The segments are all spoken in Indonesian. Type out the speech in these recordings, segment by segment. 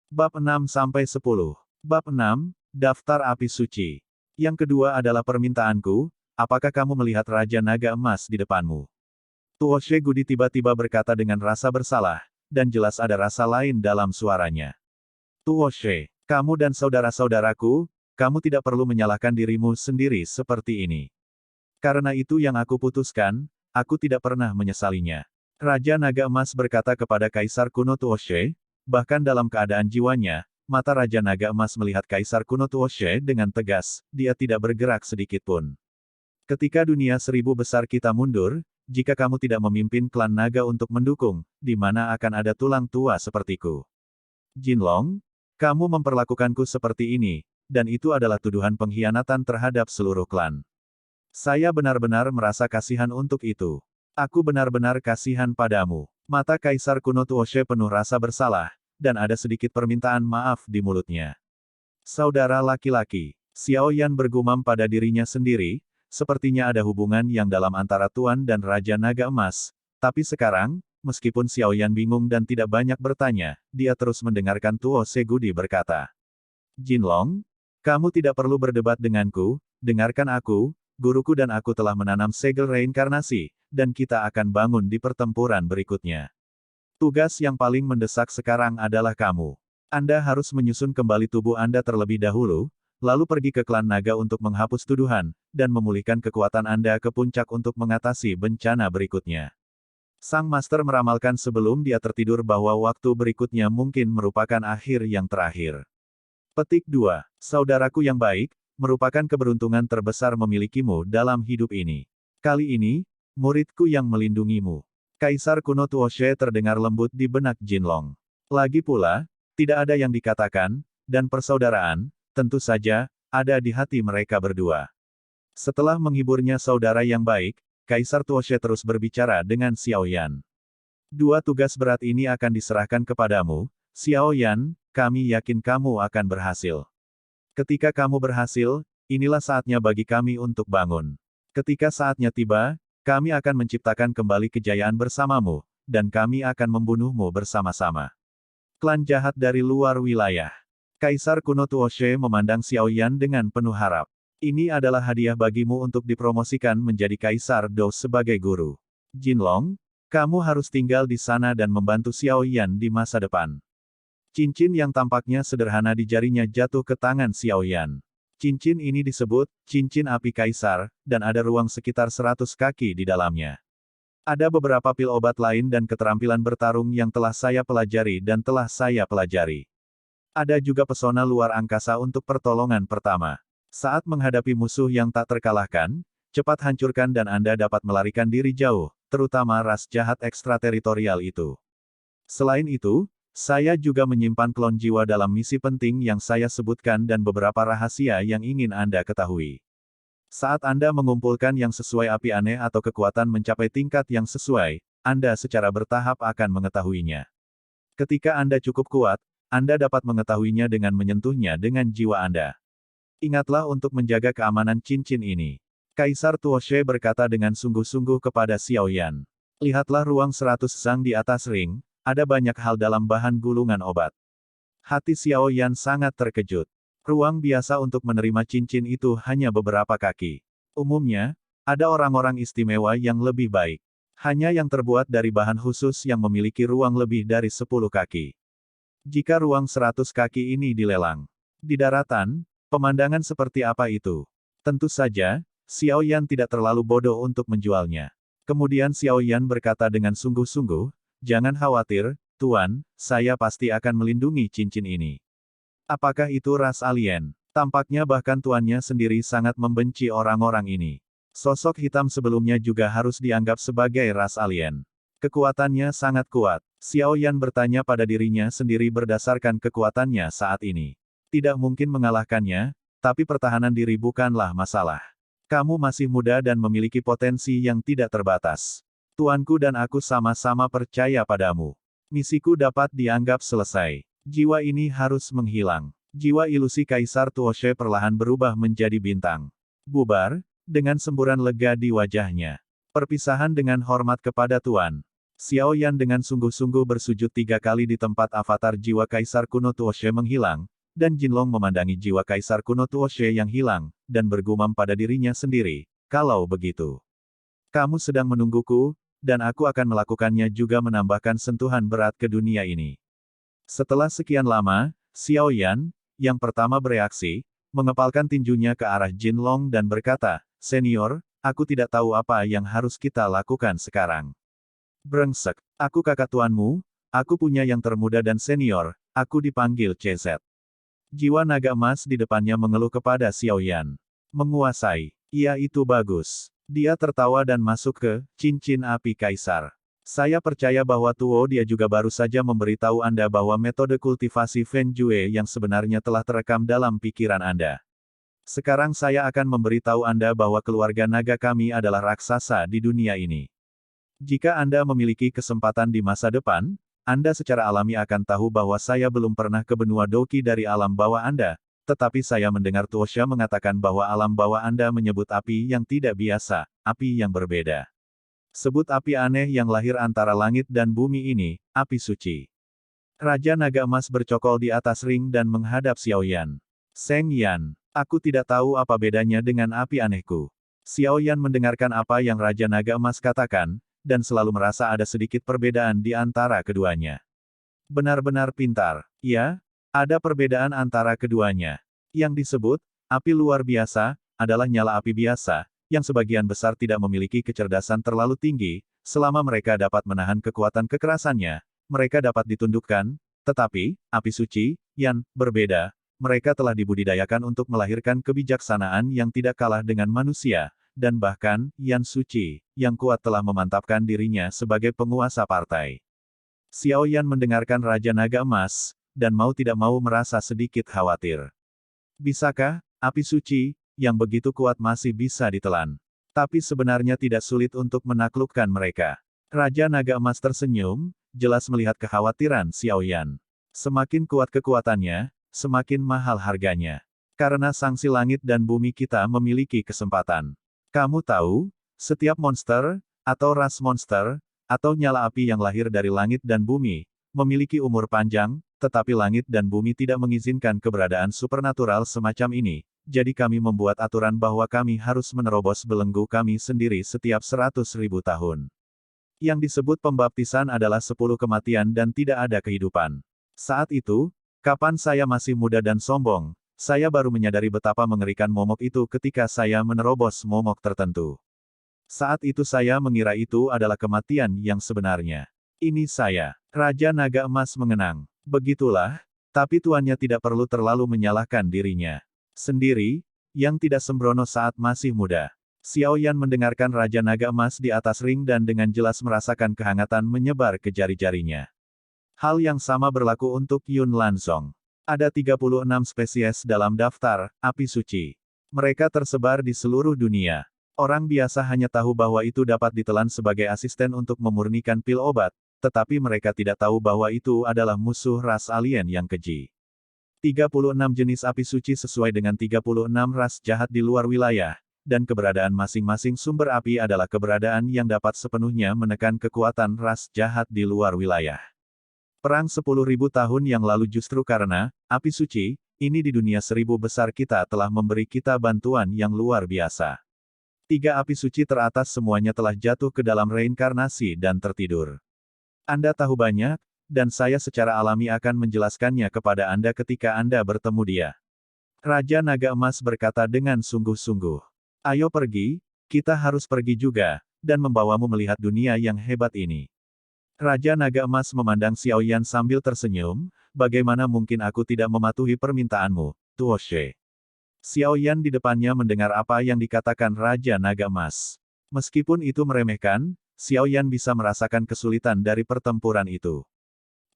Bab 6-10. Bab 6, Daftar Api Suci. Yang kedua adalah permintaanku, apakah kamu melihat Raja Naga Emas di depanmu? Tuoshe Gudi tiba-tiba berkata dengan rasa bersalah, dan jelas ada rasa lain dalam suaranya. Tuoshe, kamu dan saudara-saudaraku, kamu tidak perlu menyalahkan dirimu sendiri seperti ini. Karena itu yang aku putuskan, aku tidak pernah menyesalinya. Raja Naga Emas berkata kepada Kaisar Kuno Tuoshe, bahkan dalam keadaan jiwanya, mata Raja Naga Emas melihat Kaisar Kuno Tuoshe dengan tegas, dia tidak bergerak sedikit pun. Ketika dunia 1000 besar kita mundur, jika kamu tidak memimpin klan naga untuk mendukung, di mana akan ada tulang tua sepertiku? Jinlong, kamu memperlakukanku seperti ini, dan itu adalah tuduhan pengkhianatan terhadap seluruh klan. Saya benar-benar merasa kasihan untuk itu. Aku benar-benar kasihan padamu. Mata Kaisar Kuno Tuoshe penuh rasa bersalah, dan ada sedikit permintaan maaf di mulutnya. Saudara laki-laki, Xiao Yan bergumam pada dirinya sendiri, sepertinya ada hubungan yang dalam antara Tuan dan Raja Naga Emas, tapi sekarang, meskipun Xiao Yan bingung dan tidak banyak bertanya, dia terus mendengarkan Tuoshe Gudi berkata. Jinlong, kamu tidak perlu berdebat denganku, dengarkan aku, guruku dan aku telah menanam segel reinkarnasi, dan kita akan bangun di pertempuran berikutnya. Tugas yang paling mendesak sekarang adalah kamu. Anda harus menyusun kembali tubuh Anda terlebih dahulu, lalu pergi ke klan naga untuk menghapus tuduhan, dan memulihkan kekuatan Anda ke puncak untuk mengatasi bencana berikutnya. Sang Master meramalkan sebelum dia tertidur bahwa waktu berikutnya mungkin merupakan akhir yang terakhir. Petik 2. Saudaraku yang baik, merupakan keberuntungan terbesar memilikimu dalam hidup ini. Kali ini, muridku yang melindungimu. Kaisar Kuno Tuoshe terdengar lembut di benak Jinlong. Lagi pula, tidak ada yang dikatakan, dan persaudaraan, tentu saja, ada di hati mereka berdua. Setelah menghiburnya saudara yang baik, Kaisar Tuoshe terus berbicara dengan Xiao Yan. Dua tugas berat ini akan diserahkan kepadamu, Xiao Yan, kami yakin kamu akan berhasil. Ketika kamu berhasil, inilah saatnya bagi kami untuk bangun. Ketika saatnya tiba, kami akan menciptakan kembali kejayaan bersamamu, dan kami akan membunuhmu bersama-sama. Klan jahat dari luar wilayah. Kaisar Kuno Tuoshe memandang Xiao Yan dengan penuh harap. Ini adalah hadiah bagimu untuk dipromosikan menjadi Kaisar Dou sebagai guru. Jinlong, kamu harus tinggal di sana dan membantu Xiao Yan di masa depan. Cincin yang tampaknya sederhana di jarinya jatuh ke tangan Xiao Yan. Cincin ini disebut cincin api kaisar, dan ada ruang sekitar 100 kaki di dalamnya. Ada beberapa pil obat lain dan keterampilan bertarung yang telah saya pelajari dan telah saya pelajari. Ada juga pesona luar angkasa untuk pertolongan pertama. Saat menghadapi musuh yang tak terkalahkan, cepat hancurkan dan Anda dapat melarikan diri jauh, terutama ras jahat ekstrateritorial itu. Selain itu, saya juga menyimpan klon jiwa dalam misi penting yang saya sebutkan dan beberapa rahasia yang ingin Anda ketahui. Saat Anda mengumpulkan yang sesuai api aneh atau kekuatan mencapai tingkat yang sesuai, Anda secara bertahap akan mengetahuinya. Ketika Anda cukup kuat, Anda dapat mengetahuinya dengan menyentuhnya dengan jiwa Anda. Ingatlah untuk menjaga keamanan cincin ini. Kaisar Tuoshe berkata dengan sungguh-sungguh kepada Xiao Yan. Lihatlah ruang 100 zang di atas ring, ada banyak hal dalam bahan gulungan obat. Hati Xiao Yan sangat terkejut. Ruang biasa untuk menerima cincin itu hanya beberapa kaki. Umumnya, ada orang-orang istimewa yang lebih baik. Hanya yang terbuat dari bahan khusus yang memiliki ruang lebih dari 10 kaki. Jika ruang 100 kaki ini dilelang di daratan, pemandangan seperti apa itu? Tentu saja, Xiao Yan tidak terlalu bodoh untuk menjualnya. Kemudian Xiao Yan berkata dengan sungguh-sungguh, jangan khawatir, Tuan, saya pasti akan melindungi cincin ini. Apakah itu ras alien? Tampaknya bahkan tuannya sendiri sangat membenci orang-orang ini. Sosok hitam sebelumnya juga harus dianggap sebagai ras alien. Kekuatannya sangat kuat. Xiao Yan bertanya pada dirinya sendiri berdasarkan kekuatannya saat ini. Tidak mungkin mengalahkannya, tapi pertahanan diri bukanlah masalah. Kamu masih muda dan memiliki potensi yang tidak terbatas. Tuanku dan aku sama-sama percaya padamu. Misiku dapat dianggap selesai. Jiwa ini harus menghilang. Jiwa ilusi Kaisar Tuoshe perlahan berubah menjadi bintang. Bubar, dengan semburan lega di wajahnya. Perpisahan dengan hormat kepada Tuan. Xiao Yan dengan sungguh-sungguh bersujud 3 kali di tempat avatar jiwa Kaisar kuno Tuoshe menghilang, dan Jinlong memandangi jiwa Kaisar kuno Tuoshe yang hilang, dan bergumam pada dirinya sendiri, kalau begitu. Kamu sedang menungguku, dan aku akan melakukannya juga menambahkan sentuhan berat ke dunia ini. Setelah sekian lama, Xiao Yan, yang pertama bereaksi, mengepalkan tinjunya ke arah Jinlong dan berkata, "Senior, aku tidak tahu apa yang harus kita lakukan sekarang." Brengsek, aku kakak tuanmu, aku punya yang termuda dan senior, aku dipanggil CZ. Jiwa naga emas di depannya mengeluh kepada Xiao Yan. Menguasai, iya itu bagus. Dia tertawa dan masuk ke cincin api kaisar. Saya percaya bahwa Tuo dia juga baru saja memberitahu Anda bahwa metode kultivasi Feng Jue yang sebenarnya telah terekam dalam pikiran Anda. Sekarang saya akan memberitahu Anda bahwa keluarga naga kami adalah raksasa di dunia ini. Jika Anda memiliki kesempatan di masa depan, Anda secara alami akan tahu bahwa saya belum pernah ke benua Doki dari alam bawah Anda, tetapi saya mendengar Tuosha mengatakan bahwa alam bawah Anda menyebut api yang tidak biasa, api yang berbeda. Sebut api aneh yang lahir antara langit dan bumi ini, api suci. Raja Naga Emas bercokol di atas ring dan menghadap Xiao Yan. Seng Yan, aku tidak tahu apa bedanya dengan api anehku. Xiao Yan mendengarkan apa yang Raja Naga Emas katakan, dan selalu merasa ada sedikit perbedaan di antara keduanya. Benar-benar pintar. Ya, ada perbedaan antara keduanya. Yang disebut, api luar biasa, adalah nyala api biasa, yang sebagian besar tidak memiliki kecerdasan terlalu tinggi, selama mereka dapat menahan kekuatan kekerasannya, mereka dapat ditundukkan, tetapi, api suci, yang berbeda, mereka telah dibudidayakan untuk melahirkan kebijaksanaan yang tidak kalah dengan manusia, dan bahkan, Yan Suci, yang kuat telah memantapkan dirinya sebagai penguasa partai. Xiao Yan mendengarkan Raja Naga Emas, dan mau tidak mau merasa sedikit khawatir. Bisakah, api suci, yang begitu kuat masih bisa ditelan? Tapi sebenarnya tidak sulit untuk menaklukkan mereka. Raja Naga Emas tersenyum, jelas melihat kekhawatiran Xiao Yan. Semakin kuat kekuatannya, semakin mahal harganya. Karena sanksi langit dan bumi kita memiliki kesempatan. Kamu tahu, setiap monster, atau ras monster, atau nyala api yang lahir dari langit dan bumi, memiliki umur panjang, tetapi langit dan bumi tidak mengizinkan keberadaan supernatural semacam ini, jadi kami membuat aturan bahwa kami harus menerobos belenggu kami sendiri setiap 100.000 tahun. Yang disebut pembaptisan adalah 10 kematian dan tidak ada kehidupan. Saat itu, kapan saya masih muda dan sombong, saya baru menyadari betapa mengerikan momok itu ketika saya menerobos momok tertentu. Saat itu saya mengira itu adalah kematian yang sebenarnya. Ini saya. Raja Naga Emas mengenang. Begitulah, tapi tuannya tidak perlu terlalu menyalahkan dirinya sendiri, yang tidak sembrono saat masih muda. Xiao Yan mendengarkan Raja Naga Emas di atas ring dan dengan jelas merasakan kehangatan menyebar ke jari-jarinya. Hal yang sama berlaku untuk Yun Lanzong. Ada 36 spesies dalam daftar api suci. Mereka tersebar di seluruh dunia. Orang biasa hanya tahu bahwa itu dapat ditelan sebagai asisten untuk memurnikan pil obat, tetapi mereka tidak tahu bahwa itu adalah musuh ras alien yang keji. 36 jenis api suci sesuai dengan 36 ras jahat di luar wilayah, dan keberadaan masing-masing sumber api adalah keberadaan yang dapat sepenuhnya menekan kekuatan ras jahat di luar wilayah. Perang 10.000 tahun yang lalu justru karena api suci ini di dunia 1000 besar kita telah memberi kita bantuan yang luar biasa. 3 api suci teratas semuanya telah jatuh ke dalam reinkarnasi dan tertidur. Anda tahu banyak, dan saya secara alami akan menjelaskannya kepada Anda ketika Anda bertemu dia. Raja Naga Emas berkata dengan sungguh-sungguh. Ayo pergi, kita harus pergi juga, dan membawamu melihat dunia yang hebat ini. Raja Naga Emas memandang Xiao Yan sambil tersenyum, bagaimana mungkin aku tidak mematuhi permintaanmu, Tuoshe. Xiao Yan di depannya mendengar apa yang dikatakan Raja Naga Emas. Meskipun itu meremehkan, Xiao Yan bisa merasakan kesulitan dari pertempuran itu.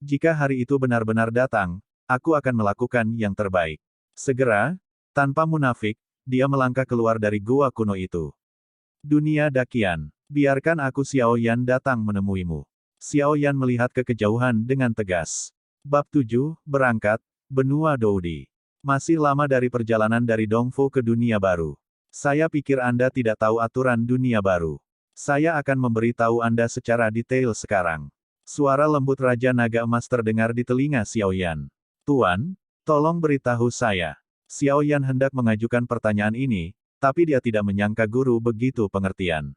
Jika hari itu benar-benar datang, aku akan melakukan yang terbaik. Segera, tanpa munafik, dia melangkah keluar dari gua kuno itu. Dunia Dakian, biarkan aku Xiao Yan datang menemuimu. Xiao Yan melihat ke kejauhan dengan tegas. Bab 7, berangkat, benua Doudi. Masih lama dari perjalanan dari Dongfu ke dunia baru. Saya pikir Anda tidak tahu aturan dunia baru. Saya akan memberitahu Anda secara detail sekarang. Suara lembut Raja Naga Emas terdengar di telinga Xiaoyan. Tuan, tolong beritahu saya. Xiaoyan hendak mengajukan pertanyaan ini, tapi dia tidak menyangka guru begitu pengertian.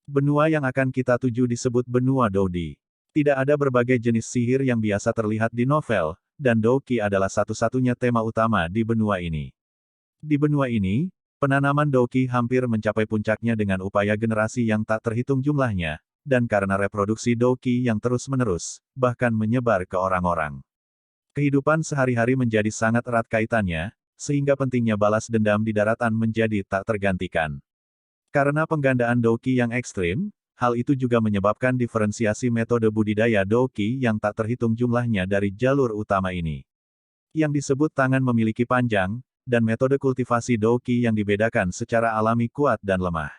Benua yang akan kita tuju disebut benua Doudi. Tidak ada berbagai jenis sihir yang biasa terlihat di novel, dan Douqi adalah satu-satunya tema utama di benua ini. Di benua ini, penanaman Douqi hampir mencapai puncaknya dengan upaya generasi yang tak terhitung jumlahnya, dan karena reproduksi Douqi yang terus-menerus, bahkan menyebar ke orang-orang. Kehidupan sehari-hari menjadi sangat erat kaitannya, sehingga pentingnya balas dendam di daratan menjadi tak tergantikan. Karena penggandaan Douqi yang ekstrim, hal itu juga menyebabkan diferensiasi metode budidaya Douqi yang tak terhitung jumlahnya dari jalur utama ini. Yang disebut tangan memiliki panjang, dan metode kultivasi Douqi yang dibedakan secara alami kuat dan lemah.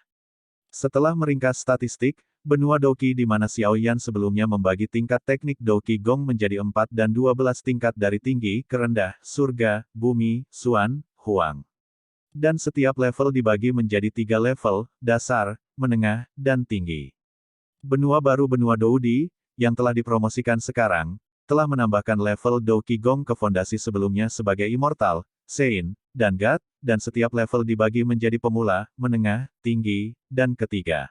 Setelah meringkas statistik, benua Douqi di mana Xiaoyan sebelumnya membagi tingkat teknik Douqi Gong menjadi 4 dan 12 tingkat dari tinggi ke rendah, surga, bumi, Xuan, Huang. Dan setiap level dibagi menjadi 3 level, dasar, menengah, dan tinggi. Benua baru benua Doudi, yang telah dipromosikan sekarang, telah menambahkan level Douqi Gong ke fondasi sebelumnya sebagai Immortal, Sein, dan God, dan setiap level dibagi menjadi pemula, menengah, tinggi, dan ketiga.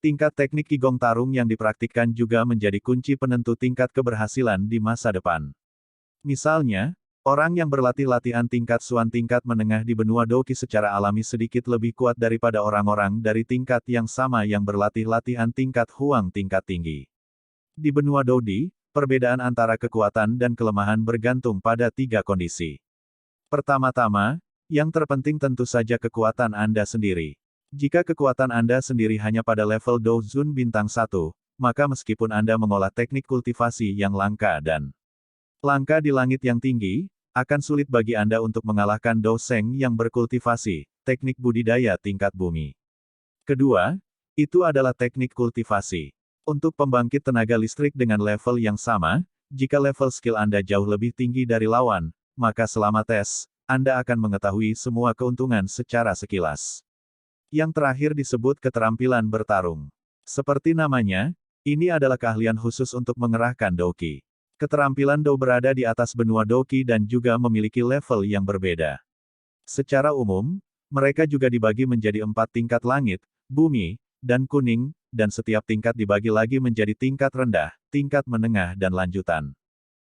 Tingkat teknik Qigong Tarung yang dipraktikkan juga menjadi kunci penentu tingkat keberhasilan di masa depan. Misalnya, orang yang berlatih latihan tingkat Xuan tingkat menengah di benua Douqi secara alami sedikit lebih kuat daripada orang-orang dari tingkat yang sama yang berlatih latihan tingkat Huang tingkat tinggi. Di benua Doudi, perbedaan antara kekuatan dan kelemahan bergantung pada 3 kondisi. Pertama-tama, yang terpenting tentu saja kekuatan Anda sendiri. Jika kekuatan Anda sendiri hanya pada level Dou Zun bintang 1, maka meskipun Anda mengolah teknik kultivasi yang langka dan langka di langit yang tinggi, akan sulit bagi Anda untuk mengalahkan Dou Seng yang berkultivasi, teknik budidaya tingkat bumi. Kedua, itu adalah teknik kultivasi. Untuk pembangkit tenaga listrik dengan level yang sama, jika level skill Anda jauh lebih tinggi dari lawan, maka selama tes, Anda akan mengetahui semua keuntungan secara sekilas. Yang terakhir disebut keterampilan bertarung. Seperti namanya, ini adalah keahlian khusus untuk mengerahkan Douqi. Keterampilan Dou berada di atas benua Douqi dan juga memiliki level yang berbeda. Secara umum, mereka juga dibagi menjadi 4 tingkat langit, bumi, dan kuning, dan setiap tingkat dibagi lagi menjadi tingkat rendah, tingkat menengah dan lanjutan.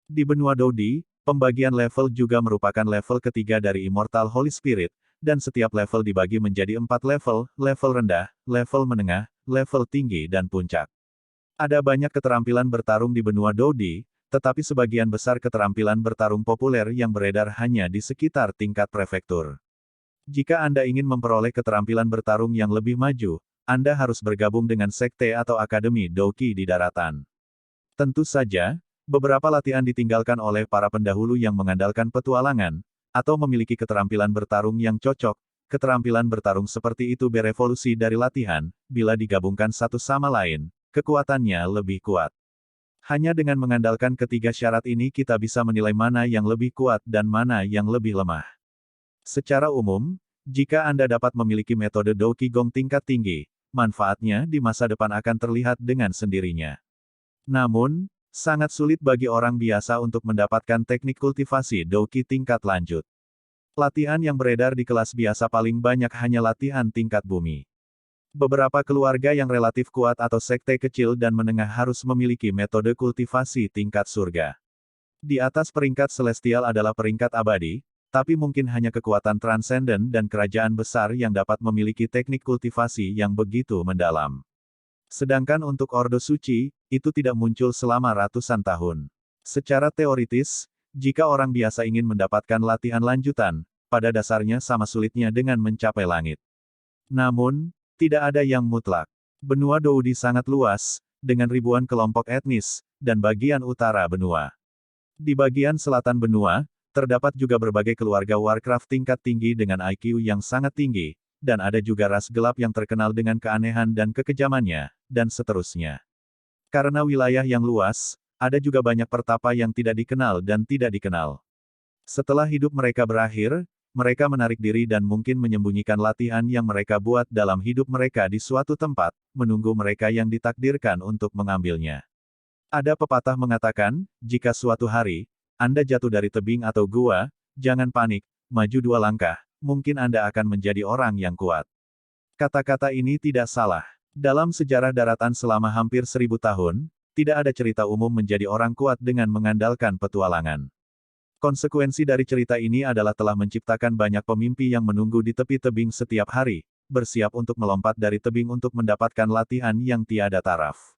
Di benua Doudi, pembagian level juga merupakan level ketiga dari Immortal Holy Spirit, dan setiap level dibagi menjadi 4 level, level rendah, level menengah, level tinggi dan puncak. Ada banyak keterampilan bertarung di benua Doudi, tetapi sebagian besar keterampilan bertarung populer yang beredar hanya di sekitar tingkat prefektur. Jika Anda ingin memperoleh keterampilan bertarung yang lebih maju, Anda harus bergabung dengan sekte atau akademi Douqi di daratan. Tentu saja, beberapa latihan ditinggalkan oleh para pendahulu yang mengandalkan petualangan, atau memiliki keterampilan bertarung yang cocok. Keterampilan bertarung seperti itu berevolusi dari latihan, bila digabungkan satu sama lain, kekuatannya lebih kuat. Hanya dengan mengandalkan ketiga syarat ini kita bisa menilai mana yang lebih kuat dan mana yang lebih lemah. Secara umum, jika Anda dapat memiliki metode Douqi Gong tingkat tinggi, manfaatnya di masa depan akan terlihat dengan sendirinya. Namun, sangat sulit bagi orang biasa untuk mendapatkan teknik kultivasi Douqi tingkat lanjut. Latihan yang beredar di kelas biasa paling banyak hanya latihan tingkat bumi. Beberapa keluarga yang relatif kuat atau sekte kecil dan menengah harus memiliki metode kultivasi tingkat surga. Di atas peringkat celestial adalah peringkat abadi, tapi mungkin hanya kekuatan transenden dan kerajaan besar yang dapat memiliki teknik kultivasi yang begitu mendalam. Sedangkan untuk Ordo Suci, itu tidak muncul selama ratusan tahun. Secara teoritis, jika orang biasa ingin mendapatkan latihan lanjutan, pada dasarnya sama sulitnya dengan mencapai langit. Namun, tidak ada yang mutlak. Benua Doudi sangat luas, dengan ribuan kelompok etnis, dan bagian utara benua. Di bagian selatan benua, terdapat juga berbagai keluarga Warcraft tingkat tinggi dengan IQ yang sangat tinggi, dan ada juga ras gelap yang terkenal dengan keanehan dan kekejamannya, dan seterusnya. Karena wilayah yang luas, ada juga banyak pertapa yang tidak dikenal dan tidak dikenal. Setelah hidup mereka berakhir, mereka menarik diri dan mungkin menyembunyikan latihan yang mereka buat dalam hidup mereka di suatu tempat, menunggu mereka yang ditakdirkan untuk mengambilnya. Ada pepatah mengatakan, jika suatu hari, Anda jatuh dari tebing atau gua, jangan panik, maju 2 langkah, mungkin Anda akan menjadi orang yang kuat. Kata-kata ini tidak salah. Dalam sejarah daratan selama hampir 1000 tahun, tidak ada cerita umum menjadi orang kuat dengan mengandalkan petualangan. Konsekuensi dari cerita ini adalah telah menciptakan banyak pemimpi yang menunggu di tepi tebing setiap hari, bersiap untuk melompat dari tebing untuk mendapatkan latihan yang tiada taraf.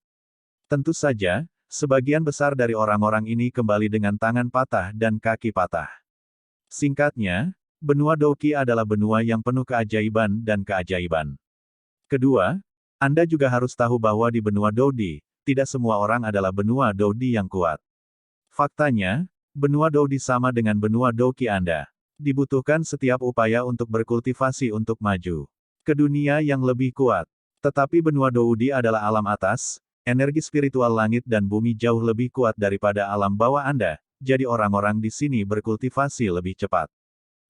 Tentu saja, sebagian besar dari orang-orang ini kembali dengan tangan patah dan kaki patah. Singkatnya, benua Douki adalah benua yang penuh keajaiban dan keajaiban. Kedua, Anda juga harus tahu bahwa di benua Doudi, tidak semua orang adalah benua Doudi yang kuat. Faktanya, benua Doudi sama dengan benua Douki Anda. Dibutuhkan setiap upaya untuk berkultivasi untuk maju ke dunia yang lebih kuat. Tetapi benua Doudi adalah alam atas, energi spiritual langit dan bumi jauh lebih kuat daripada alam bawah Anda, jadi orang-orang di sini berkultivasi lebih cepat.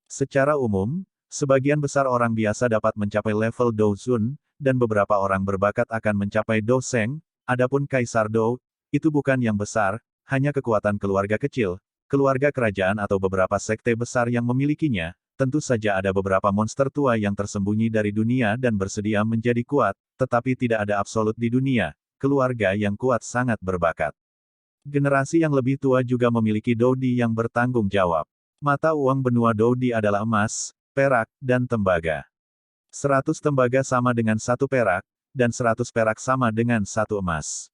Secara umum, sebagian besar orang biasa dapat mencapai level Douzun, dan beberapa orang berbakat akan mencapai Douseng, adapun Kaisar Dou, itu bukan yang besar, hanya kekuatan keluarga kecil, keluarga kerajaan atau beberapa sekte besar yang memilikinya. Tentu saja ada beberapa monster tua yang tersembunyi dari dunia dan bersedia menjadi kuat, tetapi tidak ada absolut di dunia. Keluarga yang kuat sangat berbakat. Generasi yang lebih tua juga memiliki Doudi yang bertanggung jawab. Mata uang benua Doudi adalah emas, perak, dan tembaga. 100 tembaga sama dengan 1 perak, dan 100 perak sama dengan 1 emas.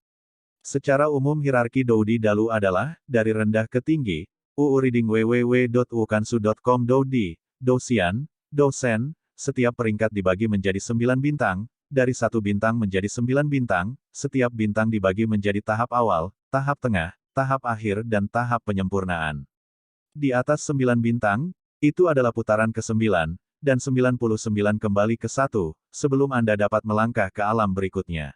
Secara umum hierarki Doudi Dalu adalah, dari rendah ke tinggi, reading www.wukansu.com Doudi, Dousian, Dousen, setiap peringkat dibagi menjadi 9 bintang, dari 1 bintang menjadi 9 bintang, setiap bintang dibagi menjadi tahap awal, tahap tengah, tahap akhir dan tahap penyempurnaan. Di atas 9 bintang, itu adalah putaran ke-9, dan 99 kembali ke 1, sebelum Anda dapat melangkah ke alam berikutnya.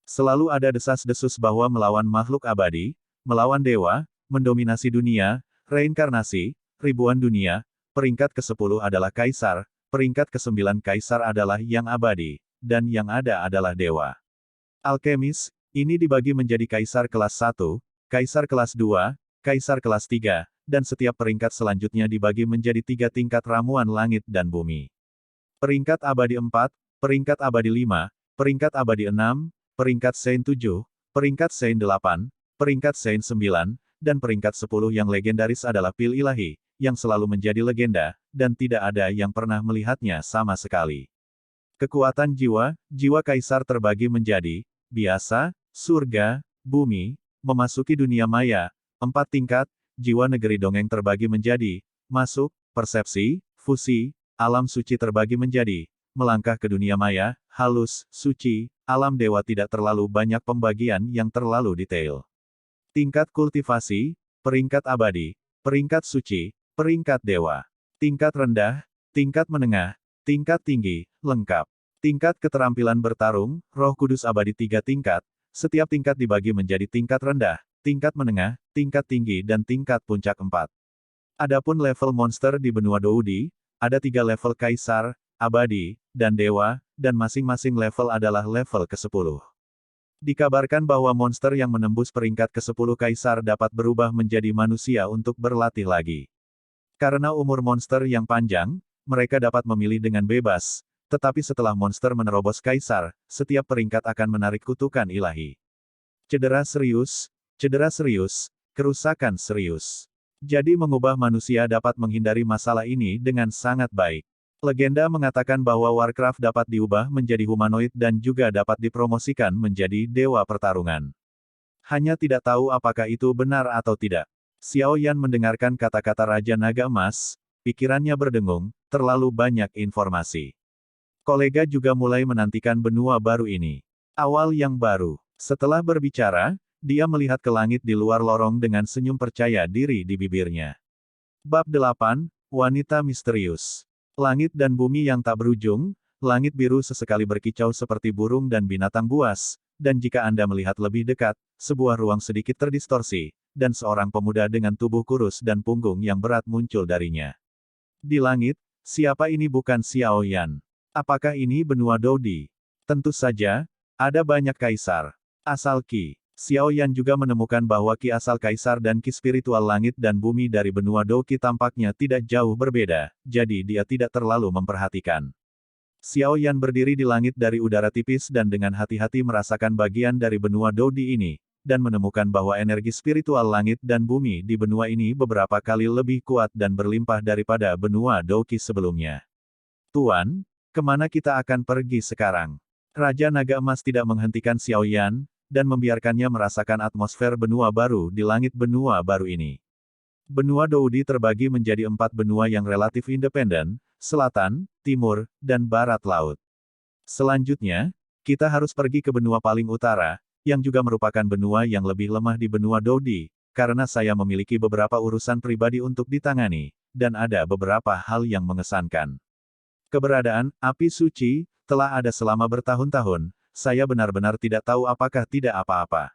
Selalu ada desas-desus bahwa melawan makhluk abadi, melawan dewa, mendominasi dunia, reinkarnasi, ribuan dunia, peringkat ke-10 adalah kaisar, peringkat ke-9 kaisar adalah yang abadi, dan yang ada adalah dewa. Alkemis, ini dibagi menjadi kaisar kelas 1, kaisar kelas 2, kaisar kelas 3, dan setiap peringkat selanjutnya dibagi menjadi 3 tingkat ramuan langit dan bumi. Peringkat abadi 4, peringkat abadi 5, peringkat abadi 6, peringkat Sein 7, peringkat Sein 8, peringkat Sein 9, dan peringkat 10 yang legendaris adalah pil ilahi, yang selalu menjadi legenda, dan tidak ada yang pernah melihatnya sama sekali. Kekuatan jiwa, jiwa kaisar terbagi menjadi, biasa, surga, bumi, memasuki dunia maya, 4 tingkat, jiwa negeri dongeng terbagi menjadi, masuk, persepsi, fusi, alam suci terbagi menjadi, melangkah ke dunia maya, halus, suci, alam dewa tidak terlalu banyak pembagian yang terlalu detail. Tingkat kultivasi, peringkat abadi, peringkat suci, peringkat dewa. Tingkat rendah, tingkat menengah, tingkat tinggi, lengkap. Tingkat keterampilan bertarung, Roh Kudus abadi 3 tingkat, setiap tingkat dibagi menjadi tingkat rendah, tingkat menengah, tingkat tinggi dan tingkat puncak 4. Adapun level monster di benua Doudi, ada 3 level kaisar, abadi, dan dewa, dan masing-masing level adalah level ke-10. Dikabarkan bahwa monster yang menembus peringkat ke-10 kaisar dapat berubah menjadi manusia untuk berlatih lagi. Karena umur monster yang panjang, mereka dapat memilih dengan bebas, tetapi setelah monster menerobos kaisar, setiap peringkat akan menarik kutukan ilahi. Cedera serius, kerusakan serius. Jadi mengubah manusia dapat menghindari masalah ini dengan sangat baik. Legenda mengatakan bahwa Warcraft dapat diubah menjadi humanoid dan juga dapat dipromosikan menjadi dewa pertarungan. Hanya tidak tahu apakah itu benar atau tidak. Xiao Yan mendengarkan kata-kata Raja Naga Emas, pikirannya berdengung, terlalu banyak informasi. Kolega juga mulai menantikan benua baru ini. Awal yang baru. Setelah berbicara, dia melihat ke langit di luar lorong dengan senyum percaya diri di bibirnya. Bab 8, Wanita Misterius. Langit dan bumi yang tak berujung, langit biru sesekali berkicau seperti burung dan binatang buas, dan jika Anda melihat lebih dekat, sebuah ruang sedikit terdistorsi, dan seorang pemuda dengan tubuh kurus dan punggung yang berat muncul darinya. Di langit, Siapa ini bukan Xiao Yan? Apakah ini benua Dodi? Tentu saja, ada banyak kaisar. Asal Ki. Xiao Yan juga menemukan bahwa Ki asal kaisar dan Ki spiritual langit dan bumi dari benua Doki tampaknya tidak jauh berbeda, jadi dia tidak terlalu memperhatikan. Xiao Yan berdiri di langit dari udara tipis dan dengan hati-hati merasakan bagian dari benua Dodi ini, dan menemukan bahwa energi spiritual langit dan bumi di benua ini beberapa kali lebih kuat dan berlimpah daripada benua Doki sebelumnya. Tuan, kemana kita akan pergi sekarang? Raja Naga Emas tidak menghentikan Xiao Yan, dan membiarkannya merasakan atmosfer benua baru di langit benua baru ini. Benua Doudi terbagi menjadi 4 benua yang relatif independen, selatan, timur, dan barat laut. Selanjutnya, kita harus pergi ke benua paling utara, yang juga merupakan benua yang lebih lemah di benua Doudi, karena saya memiliki beberapa urusan pribadi untuk ditangani, dan ada beberapa hal yang mengesankan. Keberadaan api suci telah ada selama bertahun-tahun, saya benar-benar tidak tahu apakah tidak apa-apa.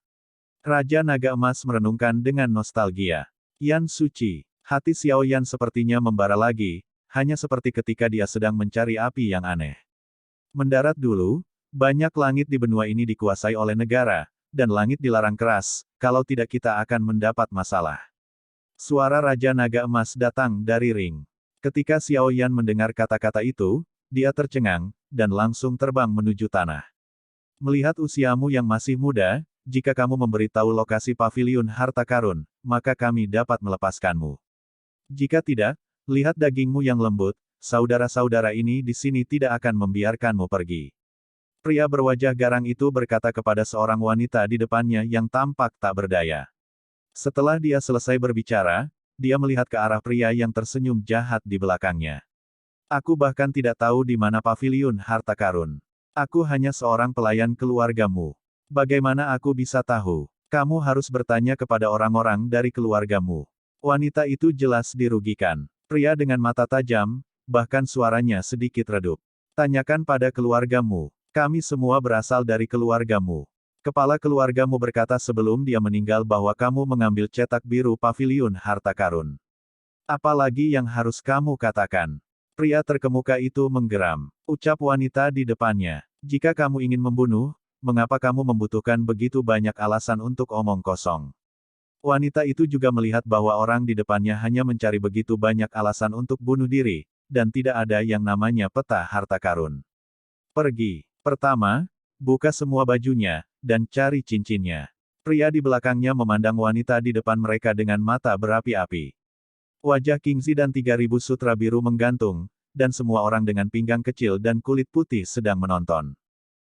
Raja Naga Emas merenungkan dengan nostalgia. Yan suci. Hati Xiao Yan sepertinya membara lagi, hanya seperti ketika dia sedang mencari api yang aneh. Mendarat dulu, banyak langit di benua ini dikuasai oleh negara, dan langit dilarang keras, kalau tidak kita akan mendapat masalah. Suara Raja Naga Emas datang dari ring. Ketika Xiao Yan mendengar kata-kata itu, dia tercengang, dan langsung terbang menuju tanah. Melihat usiamu yang masih muda, jika kamu memberitahu lokasi paviliun harta karun, maka kami dapat melepaskanmu. Jika tidak, lihat dagingmu yang lembut, saudara-saudara ini di sini tidak akan membiarkanmu pergi. Pria berwajah garang itu berkata kepada seorang wanita di depannya yang tampak tak berdaya. Setelah dia selesai berbicara, dia melihat ke arah pria yang tersenyum jahat di belakangnya. Aku bahkan tidak tahu di mana paviliun harta karun. Aku hanya seorang pelayan keluargamu. Bagaimana aku bisa tahu? Kamu harus bertanya kepada orang-orang dari keluargamu. Wanita itu jelas dirugikan. Pria dengan mata tajam, bahkan suaranya sedikit redup. Tanyakan pada keluargamu. Kami semua berasal dari keluargamu. Kepala keluargamu berkata sebelum dia meninggal bahwa kamu mengambil cetak biru paviliun harta karun. Apalagi yang harus kamu katakan? Pria terkemuka itu menggeram. Ucap wanita di depannya. Jika kamu ingin membunuh, mengapa kamu membutuhkan begitu banyak alasan untuk omong kosong? Wanita itu juga melihat bahwa orang di depannya hanya mencari begitu banyak alasan untuk bunuh diri, dan tidak ada yang namanya peta harta karun. Pergi. Pertama, buka semua bajunya, dan cari cincinnya. Pria di belakangnya memandang wanita di depan mereka dengan mata berapi-api. Wajah Kingzi dan 3000 sutra biru menggantung, dan semua orang dengan pinggang kecil dan kulit putih sedang menonton.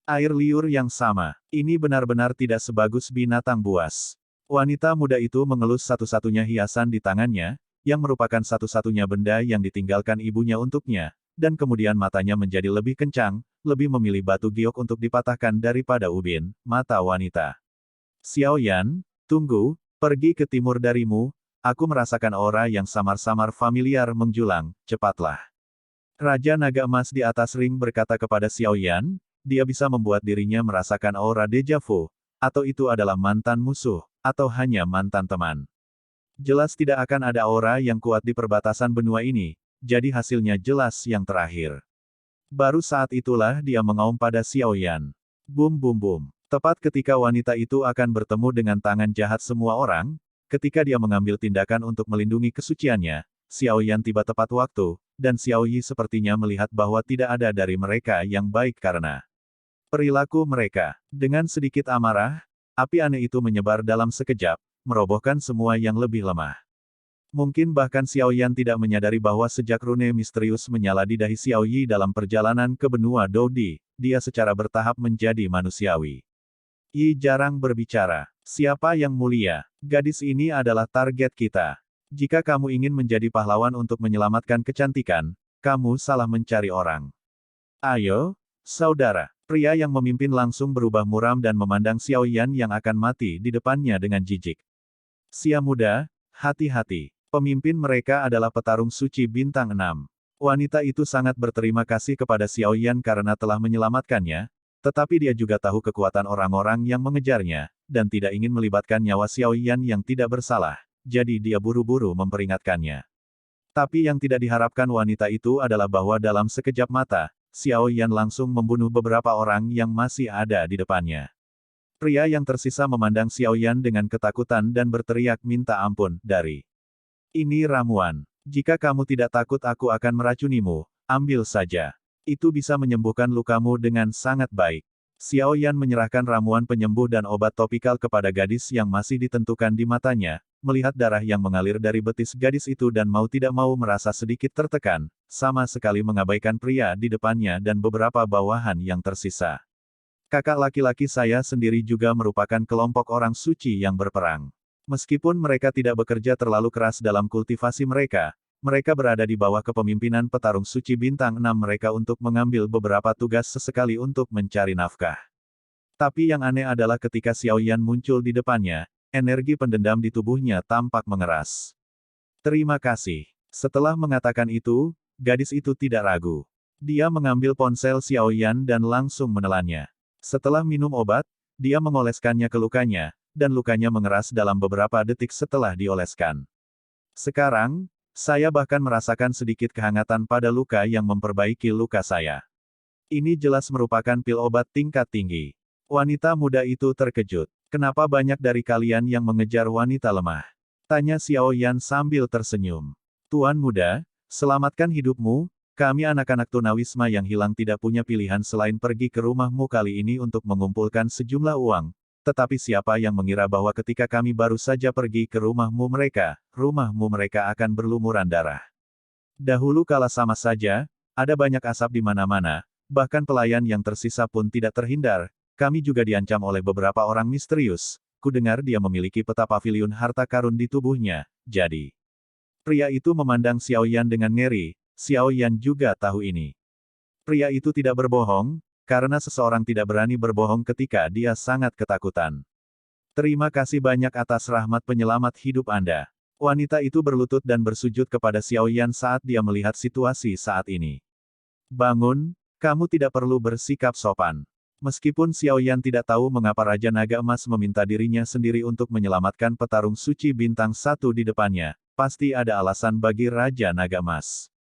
Air liur yang sama. Ini benar-benar tidak sebagus binatang buas. Wanita muda itu mengelus satu-satunya hiasan di tangannya, yang merupakan satu-satunya benda yang ditinggalkan ibunya untuknya, dan kemudian matanya menjadi lebih kencang, lebih memilih batu giok untuk dipatahkan daripada ubin, mata wanita. Xiao Yan, tunggu, pergi ke timur darimu, aku merasakan aura yang samar-samar familiar menjulang, cepatlah. Raja Naga Emas di atas ring berkata kepada Xiao Yan, dia bisa membuat dirinya merasakan aura deja vu, atau itu adalah mantan musuh, atau hanya mantan teman. Jelas tidak akan ada aura yang kuat di perbatasan benua ini, jadi hasilnya jelas yang terakhir. Baru saat itulah dia mengaum pada Xiao Yan. Bum bum bum. Tepat ketika wanita itu akan bertemu dengan tangan jahat semua orang, ketika dia mengambil tindakan untuk melindungi kesuciannya, Xiao Yan tiba tepat waktu, dan Xiao Yi sepertinya melihat bahwa tidak ada dari mereka yang baik karena perilaku mereka. Dengan sedikit amarah, api aneh itu menyebar dalam sekejap, merobohkan semua yang lebih lemah. Mungkin bahkan Xiao Yan tidak menyadari bahwa sejak rune misterius menyala di dahi Xiao Yi dalam perjalanan ke benua Doudi, dia secara bertahap menjadi manusiawi. Yi jarang berbicara. Siapa yang mulia? Gadis ini adalah target kita. Jika kamu ingin menjadi pahlawan untuk menyelamatkan kecantikan, kamu salah mencari orang. Ayo, saudara. Pria yang memimpin langsung berubah muram dan memandang Xiao Yan yang akan mati di depannya dengan jijik. Sia muda, hati-hati. Pemimpin mereka adalah petarung suci bintang 6. Wanita itu sangat berterima kasih kepada Xiao Yan karena telah menyelamatkannya, tetapi dia juga tahu kekuatan orang-orang yang mengejarnya, dan tidak ingin melibatkan nyawa Xiao Yan yang tidak bersalah, jadi dia buru-buru memperingatkannya. Tapi yang tidak diharapkan wanita itu adalah bahwa dalam sekejap mata, Xiao Yan langsung membunuh beberapa orang yang masih ada di depannya. Pria yang tersisa memandang Xiao Yan dengan ketakutan dan berteriak minta ampun, dari. Ini ramuan. Jika kamu tidak takut aku akan meracunimu, ambil saja. Itu bisa menyembuhkan lukamu dengan sangat baik. Xiao Yan menyerahkan ramuan penyembuh dan obat topikal kepada gadis yang masih ditentukan di matanya, melihat darah yang mengalir dari betis gadis itu dan mau tidak mau merasa sedikit tertekan, sama sekali mengabaikan pria di depannya dan beberapa bawahan yang tersisa. Kakak laki-laki saya sendiri juga merupakan kelompok orang suci yang berperang. Meskipun mereka tidak bekerja terlalu keras dalam kultivasi mereka, mereka berada di bawah kepemimpinan petarung suci bintang 6 mereka untuk mengambil beberapa tugas sesekali untuk mencari nafkah. Tapi yang aneh adalah ketika Xiao Yan muncul di depannya, energi pendendam di tubuhnya tampak mengeras. Terima kasih. Setelah mengatakan itu, gadis itu tidak ragu. Dia mengambil ponsel Xiao Yan dan langsung menelannya. Setelah minum obat, dia mengoleskannya ke lukanya, dan lukanya mengeras dalam beberapa detik setelah dioleskan. Sekarang, saya bahkan merasakan sedikit kehangatan pada luka yang memperbaiki luka saya. Ini jelas merupakan pil obat tingkat tinggi. Wanita muda itu terkejut. Kenapa banyak dari kalian yang mengejar wanita lemah? Tanya Xiao Yan sambil tersenyum. Tuan muda, selamatkan hidupmu, kami anak-anak tunawisma yang hilang tidak punya pilihan selain pergi ke rumahmu kali ini untuk mengumpulkan sejumlah uang. Tetapi siapa yang mengira bahwa ketika kami baru saja pergi ke rumahmu mereka akan berlumuran darah. Dahulu kala sama saja, ada banyak asap di mana-mana, bahkan pelayan yang tersisa pun tidak terhindar, kami juga diancam oleh beberapa orang misterius, ku dengar dia memiliki peta paviliun harta karun di tubuhnya, jadi. Pria itu memandang Xiao Yan dengan ngeri, Xiao Yan juga tahu ini. Pria itu tidak berbohong, karena seseorang tidak berani berbohong ketika dia sangat ketakutan. Terima kasih banyak atas rahmat penyelamat hidup Anda. Wanita itu berlutut dan bersujud kepada Xiao Yan saat dia melihat situasi saat ini. Bangun, kamu tidak perlu bersikap sopan. Meskipun Xiao Yan tidak tahu mengapa Raja Naga Emas meminta dirinya sendiri untuk menyelamatkan petarung suci bintang 1 di depannya, pasti ada alasan bagi Raja Naga Emas.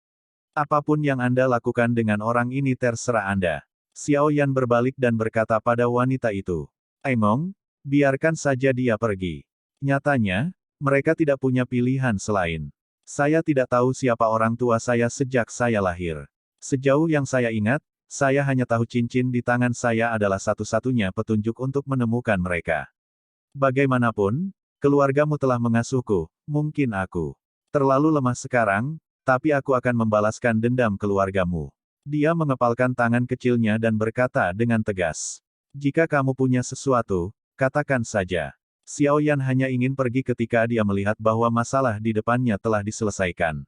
Apapun yang Anda lakukan dengan orang ini terserah Anda. Xiao Yan berbalik dan berkata pada wanita itu. Aimong, biarkan saja dia pergi. Nyatanya, mereka tidak punya pilihan selain. Saya tidak tahu siapa orang tua saya sejak saya lahir. Sejauh yang saya ingat, saya hanya tahu cincin di tangan saya adalah satu-satunya petunjuk untuk menemukan mereka. Bagaimanapun, keluargamu telah mengasuhku, mungkin aku terlalu lemah sekarang, tapi aku akan membalaskan dendam keluargamu. Dia mengepalkan tangan kecilnya dan berkata dengan tegas. Jika kamu punya sesuatu, katakan saja. Xiao Yan hanya ingin pergi ketika dia melihat bahwa masalah di depannya telah diselesaikan.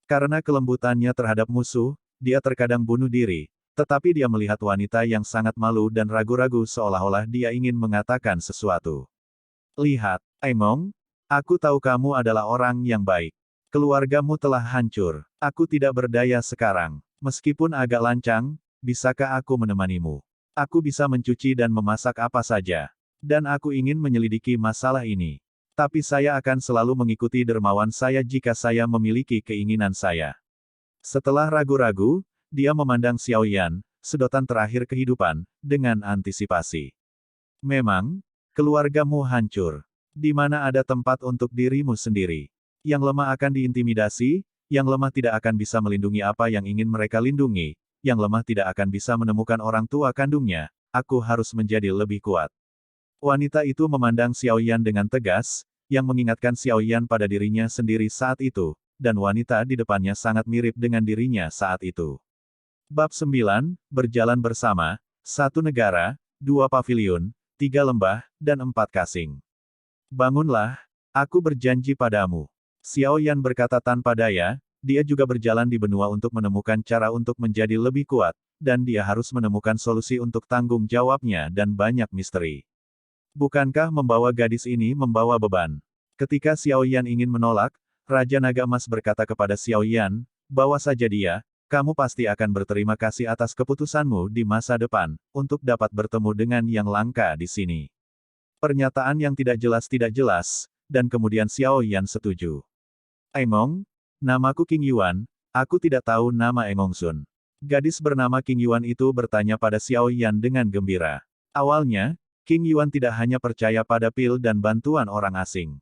Karena kelembutannya terhadap musuh, dia terkadang bunuh diri, tetapi dia melihat wanita yang sangat malu dan ragu-ragu seolah-olah dia ingin mengatakan sesuatu. Lihat, Aimong, aku tahu kamu adalah orang yang baik. Keluargamu telah hancur. Aku tidak berdaya sekarang. Meskipun agak lancang, bisakah aku menemanimu? Aku bisa mencuci dan memasak apa saja. Dan aku ingin menyelidiki masalah ini. Tapi saya akan selalu mengikuti dermawan saya jika saya memiliki keinginan saya. Setelah ragu-ragu, dia memandang Xiao Yan, sedotan terakhir kehidupan, dengan antisipasi. Memang, keluargamu hancur. Di mana ada tempat untuk dirimu sendiri. Yang lemah akan diintimidasi, yang lemah tidak akan bisa melindungi apa yang ingin mereka lindungi, yang lemah tidak akan bisa menemukan orang tua kandungnya, aku harus menjadi lebih kuat. Wanita itu memandang Xiao Yan dengan tegas, yang mengingatkan Xiao Yan pada dirinya sendiri saat itu, dan wanita di depannya sangat mirip dengan dirinya saat itu. Bab 9, Berjalan Bersama, 1 negara, 2 paviliun, 3 lembah, dan 4 kasing. Bangunlah, aku berjanji padamu. Xiao Yan berkata tanpa daya, dia juga berjalan di benua untuk menemukan cara untuk menjadi lebih kuat, dan dia harus menemukan solusi untuk tanggung jawabnya dan banyak misteri. Bukankah membawa gadis ini membawa beban? Ketika Xiao Yan ingin menolak, Raja Naga Emas berkata kepada Xiao Yan, bawa saja dia, kamu pasti akan berterima kasih atas keputusanmu di masa depan, untuk dapat bertemu dengan yang langka di sini. Pernyataan yang tidak jelas, dan kemudian Xiao Yan setuju. Aimong, Namaku King Yuan, aku tidak tahu nama Engongsun. Gadis bernama King Yuan itu bertanya pada Xiao Yan dengan gembira. Awalnya, King Yuan tidak hanya percaya pada pil dan bantuan orang asing.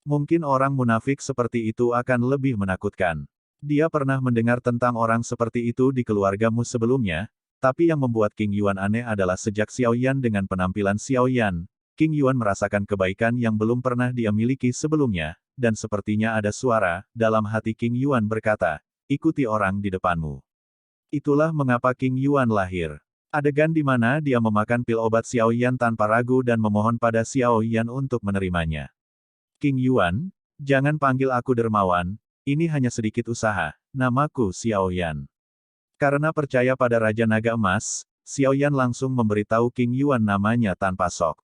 Mungkin orang munafik seperti itu akan lebih menakutkan. Dia pernah mendengar tentang orang seperti itu di keluargamu sebelumnya, tapi yang membuat King Yuan aneh adalah sejak Xiao Yan dengan penampilan Xiao Yan, King Yuan merasakan kebaikan yang belum pernah dia miliki sebelumnya, dan sepertinya ada suara, dalam hati King Yuan berkata, ikuti orang di depanmu. Itulah mengapa King Yuan lahir. Adegan di mana dia memakan pil obat Xiao Yan tanpa ragu dan memohon pada Xiao Yan untuk menerimanya. King Yuan, jangan panggil aku dermawan, ini hanya sedikit usaha, namaku Xiao Yan. Karena percaya pada Raja Naga Emas, Xiao Yan langsung memberitahu King Yuan namanya tanpa sok.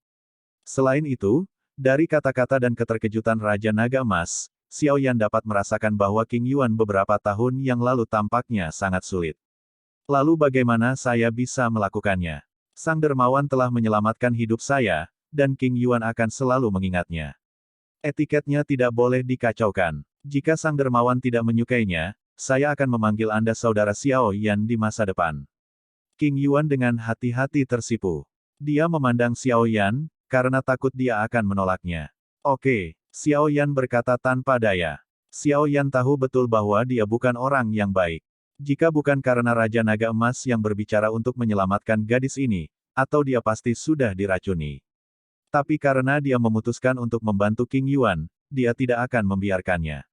Selain itu, dari kata-kata dan keterkejutan Raja Naga Emas, Xiao Yan dapat merasakan bahwa King Yuan beberapa tahun yang lalu tampaknya sangat sulit. Lalu bagaimana saya bisa melakukannya? Sang dermawan telah menyelamatkan hidup saya, dan King Yuan akan selalu mengingatnya. Etiketnya tidak boleh dikacaukan. Jika sang dermawan tidak menyukainya, saya akan memanggil Anda saudara Xiao Yan di masa depan. King Yuan dengan hati-hati tersipu. Dia memandang Xiao Yan, karena takut dia akan menolaknya. Oke, Xiao Yan berkata tanpa daya. Xiao Yan tahu betul bahwa dia bukan orang yang baik. Jika bukan karena Raja Naga Emas yang berbicara untuk menyelamatkan gadis ini, atau dia pasti sudah diracuni. Tapi karena dia memutuskan untuk membantu King Yuan, dia tidak akan membiarkannya.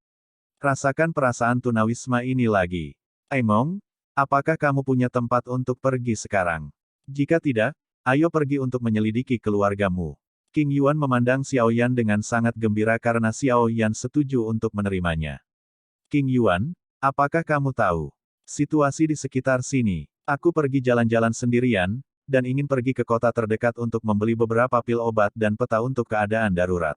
Rasakan perasaan tunawisma ini lagi. Engong, apakah kamu punya tempat untuk pergi sekarang? Jika tidak, ayo pergi untuk menyelidiki keluargamu. King Yuan memandang Xiao Yan dengan sangat gembira karena Xiao Yan setuju untuk menerimanya. King Yuan, apakah kamu tahu situasi di sekitar sini? Aku pergi jalan-jalan sendirian, dan ingin pergi ke kota terdekat untuk membeli beberapa pil obat dan peta untuk keadaan darurat.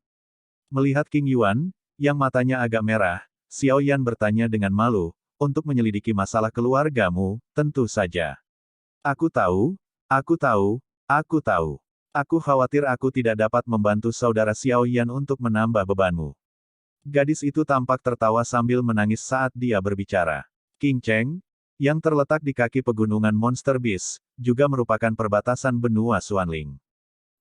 Melihat King Yuan, yang matanya agak merah, Xiao Yan bertanya dengan malu, untuk menyelidiki masalah keluargamu, tentu saja. Aku tahu, aku tahu, aku tahu. Aku khawatir aku tidak dapat membantu saudara Xiao Yan untuk menambah bebanmu. Gadis itu tampak tertawa sambil menangis saat dia berbicara. King Cheng, yang terletak di kaki pegunungan Monster Beast, juga merupakan perbatasan benua Xuanling.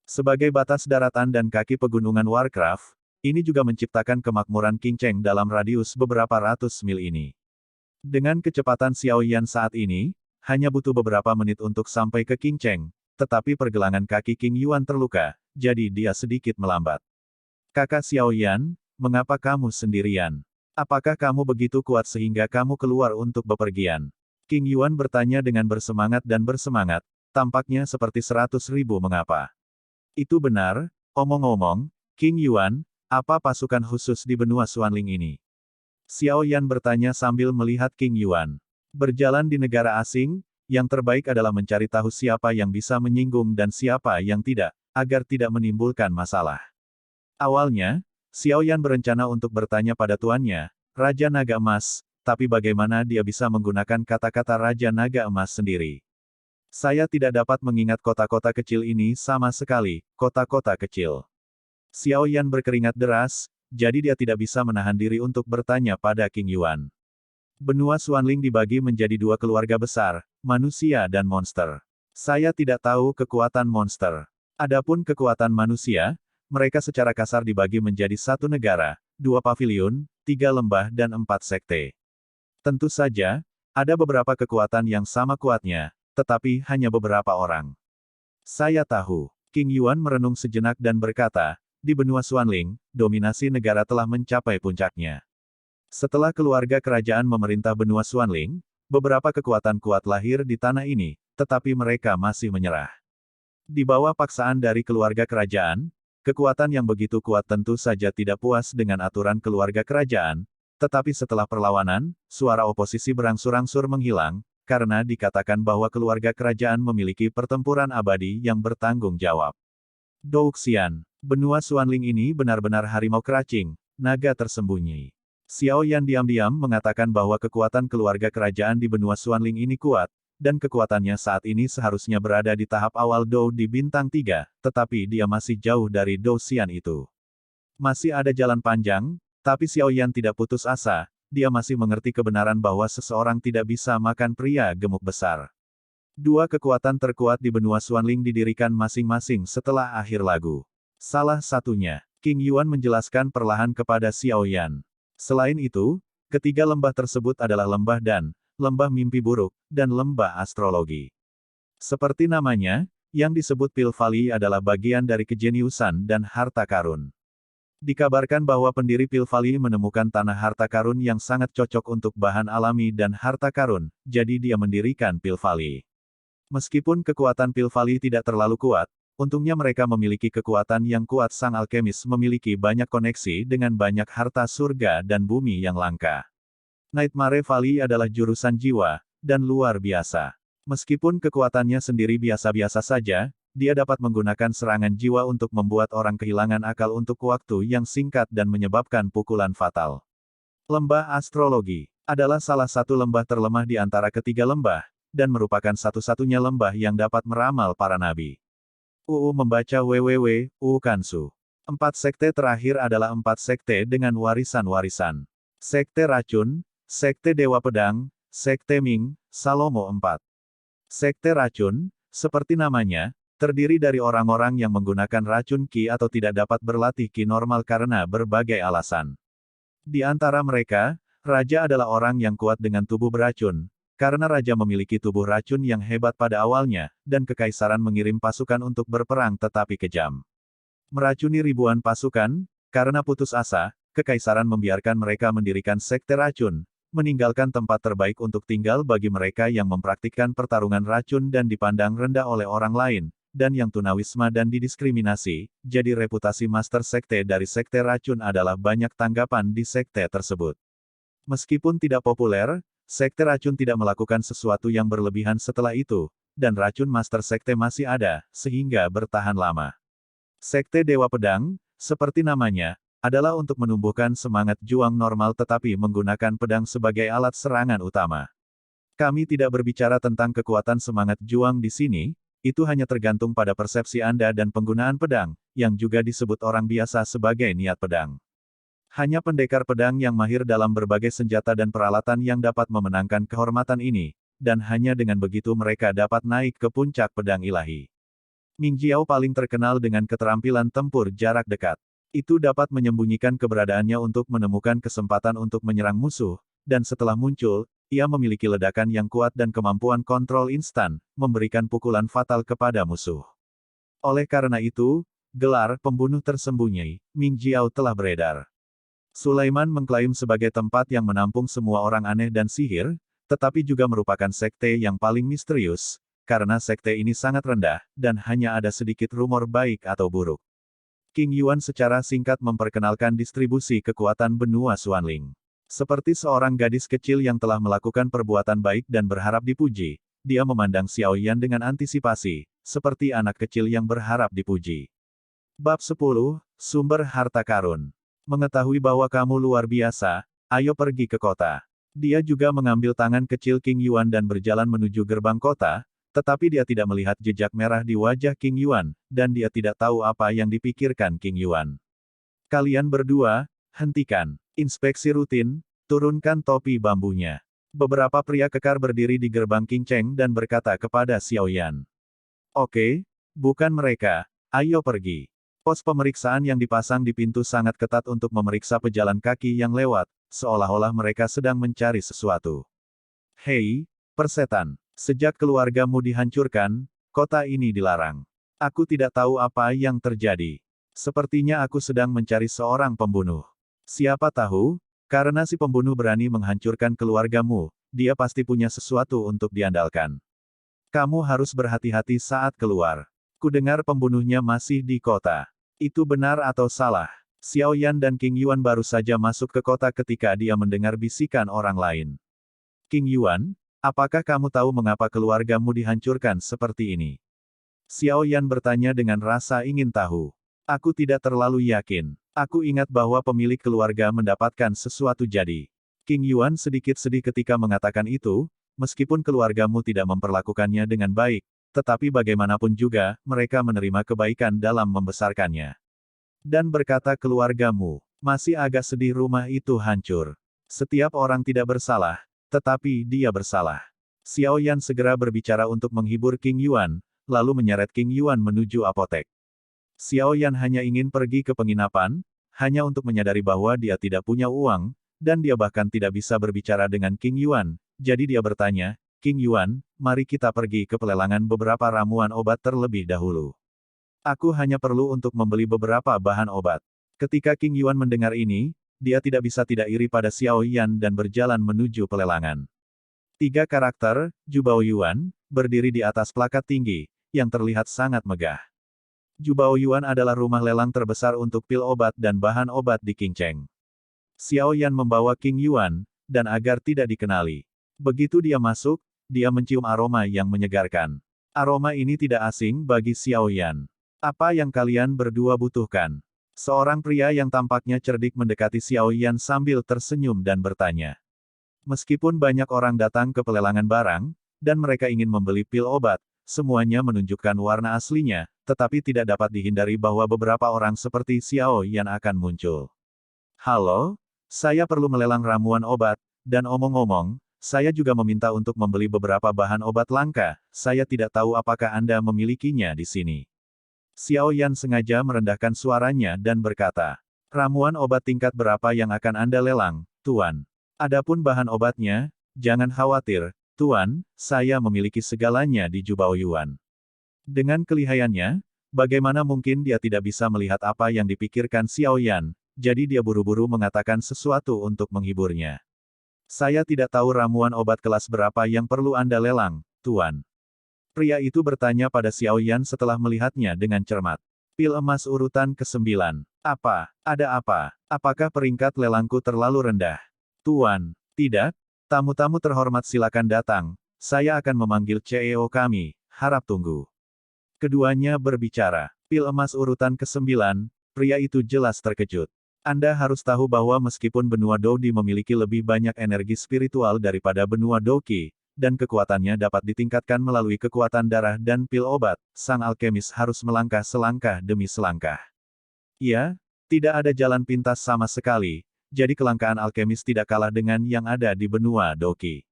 Sebagai batas daratan dan kaki pegunungan Warcraft, ini juga menciptakan kemakmuran King Cheng dalam radius beberapa ratus mil ini. Dengan kecepatan Xiao Yan saat ini, hanya butuh beberapa menit untuk sampai ke King Cheng, tetapi pergelangan kaki King Yuan terluka, jadi dia sedikit melambat. Kakak Xiao Yan, mengapa kamu sendirian? Apakah kamu begitu kuat sehingga kamu keluar untuk bepergian? King Yuan bertanya dengan bersemangat dan bersemangat, tampaknya seperti 100.000 mengapa. Itu benar, omong-omong, King Yuan, apa pasukan khusus di benua Xuanling ini? Xiao Yan bertanya sambil melihat King Yuan. Berjalan di negara asing, yang terbaik adalah mencari tahu siapa yang bisa menyinggung dan siapa yang tidak, agar tidak menimbulkan masalah. Awalnya, Xiao Yan berencana untuk bertanya pada tuannya, Raja Naga Emas, tapi bagaimana dia bisa menggunakan kata-kata Raja Naga Emas sendiri? Saya tidak dapat mengingat kota-kota kecil ini sama sekali, kota-kota kecil. Xiao Yan berkeringat deras, jadi dia tidak bisa menahan diri untuk bertanya pada King Yuan. Benua Xuanling dibagi menjadi dua keluarga besar, manusia dan monster. Saya tidak tahu kekuatan monster. Adapun kekuatan manusia, mereka secara kasar dibagi menjadi satu negara, 2 paviliun, 3 lembah dan 4 sekte. Tentu saja, ada beberapa kekuatan yang sama kuatnya, tetapi hanya beberapa orang. Saya tahu. King Yuan merenung sejenak dan berkata, di benua Xuanling, dominasi negara telah mencapai puncaknya. Setelah keluarga kerajaan memerintah benua Xuanling, beberapa kekuatan kuat lahir di tanah ini, tetapi mereka masih menyerah. Di bawah paksaan dari keluarga kerajaan, kekuatan yang begitu kuat tentu saja tidak puas dengan aturan keluarga kerajaan, tetapi setelah perlawanan, suara oposisi berangsur-angsur menghilang, karena dikatakan bahwa keluarga kerajaan memiliki pertempuran abadi yang bertanggung jawab. Douxian, benua Xuanling ini benar-benar harimau keracing, naga tersembunyi. Xiao Yan diam-diam mengatakan bahwa kekuatan keluarga kerajaan di benua Xuanling ini kuat, dan kekuatannya saat ini seharusnya berada di tahap awal Dou di bintang 3, tetapi dia masih jauh dari Douxian itu. Masih ada jalan panjang, tapi Xiao Yan tidak putus asa, dia masih mengerti kebenaran bahwa seseorang tidak bisa makan pria gemuk besar. Dua kekuatan terkuat di benua Xuanling didirikan masing-masing setelah akhir lagu. Salah satunya, King Yuan menjelaskan perlahan kepada Xiao Yan. Selain itu, ketiga lembah tersebut adalah lembah Dan, lembah mimpi buruk, dan lembah astrologi. Seperti namanya, yang disebut Pil Valley adalah bagian dari kejeniusan dan harta karun. Dikabarkan bahwa pendiri Pil Valley menemukan tanah harta karun yang sangat cocok untuk bahan alami dan harta karun, jadi dia mendirikan Pil Valley. Meskipun kekuatan Pil Valley tidak terlalu kuat, untungnya mereka memiliki kekuatan yang kuat. Sang alkemis memiliki banyak koneksi dengan banyak harta surga dan bumi yang langka. Nightmare Valley adalah jurusan jiwa, dan luar biasa. Meskipun kekuatannya sendiri biasa-biasa saja, dia dapat menggunakan serangan jiwa untuk membuat orang kehilangan akal untuk waktu yang singkat dan menyebabkan pukulan fatal. Lembah astrologi adalah salah satu lembah terlemah di antara ketiga lembah, dan merupakan satu-satunya lembah yang dapat meramal para nabi. Membaca www. Kansu. 4 sekte terakhir adalah 4 sekte dengan warisan-warisan. Sekte Racun, Sekte Dewa Pedang, Sekte Ming, Salomo 4. Sekte Racun, seperti namanya, terdiri dari orang-orang yang menggunakan racun Qi atau tidak dapat berlatih Qi normal karena berbagai alasan. Di antara mereka, Raja adalah orang yang kuat dengan tubuh beracun, karena Raja memiliki tubuh racun yang hebat pada awalnya, dan Kekaisaran mengirim pasukan untuk berperang tetapi kejam. Meracuni ribuan pasukan, karena putus asa, Kekaisaran membiarkan mereka mendirikan Sekte Racun, meninggalkan tempat terbaik untuk tinggal bagi mereka yang mempraktikkan pertarungan racun dan dipandang rendah oleh orang lain, dan yang tunawisma dan didiskriminasi, jadi reputasi Master Sekte dari Sekte Racun adalah banyak tanggapan di sekte tersebut. Meskipun tidak populer, Sekte Racun tidak melakukan sesuatu yang berlebihan setelah itu, dan racun Master Sekte masih ada, sehingga bertahan lama. Sekte Dewa Pedang, seperti namanya, adalah untuk menumbuhkan semangat juang normal tetapi menggunakan pedang sebagai alat serangan utama. Kami tidak berbicara tentang kekuatan semangat juang di sini, itu hanya tergantung pada persepsi Anda dan penggunaan pedang, yang juga disebut orang biasa sebagai niat pedang. Hanya pendekar pedang yang mahir dalam berbagai senjata dan peralatan yang dapat memenangkan kehormatan ini, dan hanya dengan begitu mereka dapat naik ke puncak pedang ilahi. Ming Jiao paling terkenal dengan keterampilan tempur jarak dekat. Itu dapat menyembunyikan keberadaannya untuk menemukan kesempatan untuk menyerang musuh, dan setelah muncul, ia memiliki ledakan yang kuat dan kemampuan kontrol instan, memberikan pukulan fatal kepada musuh. Oleh karena itu, gelar pembunuh tersembunyi, Ming Jiao telah beredar. Sulaiman mengklaim sebagai tempat yang menampung semua orang aneh dan sihir, tetapi juga merupakan sekte yang paling misterius, karena sekte ini sangat rendah, dan hanya ada sedikit rumor baik atau buruk. King Yuan secara singkat memperkenalkan distribusi kekuatan benua Xuanling. Seperti seorang gadis kecil yang telah melakukan perbuatan baik dan berharap dipuji, dia memandang Xiao Yan dengan antisipasi, seperti anak kecil yang berharap dipuji. Bab 10, Sumber Harta Karun. Mengetahui bahwa kamu luar biasa, ayo pergi ke kota. Dia juga mengambil tangan kecil King Yuan dan berjalan menuju gerbang kota, tetapi dia tidak melihat jejak merah di wajah King Yuan, dan dia tidak tahu apa yang dipikirkan King Yuan. Kalian berdua, hentikan. Inspeksi rutin, turunkan topi bambunya. Beberapa pria kekar berdiri di gerbang King Cheng dan berkata kepada Xiao Yan. Oke, bukan mereka, ayo pergi. Pos pemeriksaan yang dipasang di pintu sangat ketat untuk memeriksa pejalan kaki yang lewat, seolah-olah mereka sedang mencari sesuatu. Hei, persetan, sejak keluargamu dihancurkan, kota ini dilarang. Aku tidak tahu apa yang terjadi. Sepertinya aku sedang mencari seorang pembunuh. Siapa tahu, karena si pembunuh berani menghancurkan keluargamu, dia pasti punya sesuatu untuk diandalkan. Kamu harus berhati-hati saat keluar. Kudengar pembunuhnya masih di kota. Itu benar atau salah? Xiao Yan dan King Yuan baru saja masuk ke kota ketika dia mendengar bisikan orang lain. King Yuan, apakah kamu tahu mengapa keluargamu dihancurkan seperti ini? Xiao Yan bertanya dengan rasa ingin tahu. Aku tidak terlalu yakin. Aku ingat bahwa pemilik keluarga mendapatkan sesuatu jadi. King Yuan sedikit sedih ketika mengatakan itu, meskipun keluargamu tidak memperlakukannya dengan baik, tetapi bagaimanapun juga, mereka menerima kebaikan dalam membesarkannya. Dan berkata keluargamu, masih agak sedih rumah itu hancur. Setiap orang tidak bersalah, tetapi dia bersalah. Xiao Yan segera berbicara untuk menghibur King Yuan, lalu menyeret King Yuan menuju apotek. Xiao Yan hanya ingin pergi ke penginapan, hanya untuk menyadari bahwa dia tidak punya uang, dan dia bahkan tidak bisa berbicara dengan King Yuan, jadi dia bertanya, King Yuan, mari kita pergi ke pelelangan beberapa ramuan obat terlebih dahulu. Aku hanya perlu untuk membeli beberapa bahan obat. Ketika King Yuan mendengar ini, dia tidak bisa tidak iri pada Xiao Yan dan berjalan menuju pelelangan. 3 karakter, Jubao Yuan, berdiri di atas plakat tinggi, yang terlihat sangat megah. Jubao Yuan adalah rumah lelang terbesar untuk pil obat dan bahan obat di Qingcheng. Xiao Yan membawa King Yuan, dan agar tidak dikenali. Begitu dia masuk, dia mencium aroma yang menyegarkan. Aroma ini tidak asing bagi Xiao Yan. Apa yang kalian berdua butuhkan? Seorang pria yang tampaknya cerdik mendekati Xiao Yan sambil tersenyum dan bertanya. Meskipun banyak orang datang ke pelelangan barang, dan mereka ingin membeli pil obat, semuanya menunjukkan warna aslinya, tetapi tidak dapat dihindari bahwa beberapa orang seperti Xiao Yan akan muncul. Halo, saya perlu melelang ramuan obat, dan omong-omong, saya juga meminta untuk membeli beberapa bahan obat langka, saya tidak tahu apakah Anda memilikinya di sini. Xiao Yan sengaja merendahkan suaranya dan berkata, ramuan obat tingkat berapa yang akan Anda lelang, Tuan? Adapun bahan obatnya, jangan khawatir, Tuan, saya memiliki segalanya di Jubao Yuan. Dengan kelihayannya, bagaimana mungkin dia tidak bisa melihat apa yang dipikirkan Xiao Yan, jadi dia buru-buru mengatakan sesuatu untuk menghiburnya. Saya tidak tahu ramuan obat kelas berapa yang perlu Anda lelang, Tuan. Pria itu bertanya pada Xiao Yan setelah melihatnya dengan cermat. Pil emas urutan ke-9. Apa? Ada apa? Apakah peringkat lelangku terlalu rendah? Tuan, tidak. Tamu-tamu terhormat silakan datang. Saya akan memanggil CEO kami. Harap tunggu. Keduanya berbicara. Pil emas urutan ke-9. Pria itu jelas terkejut. Anda harus tahu bahwa meskipun benua Doudi memiliki lebih banyak energi spiritual daripada benua Doqi, dan kekuatannya dapat ditingkatkan melalui kekuatan darah dan pil obat, sang alkemis harus melangkah selangkah demi selangkah. Ya, tidak ada jalan pintas sama sekali, jadi kelangkaan alkemis tidak kalah dengan yang ada di benua Doqi.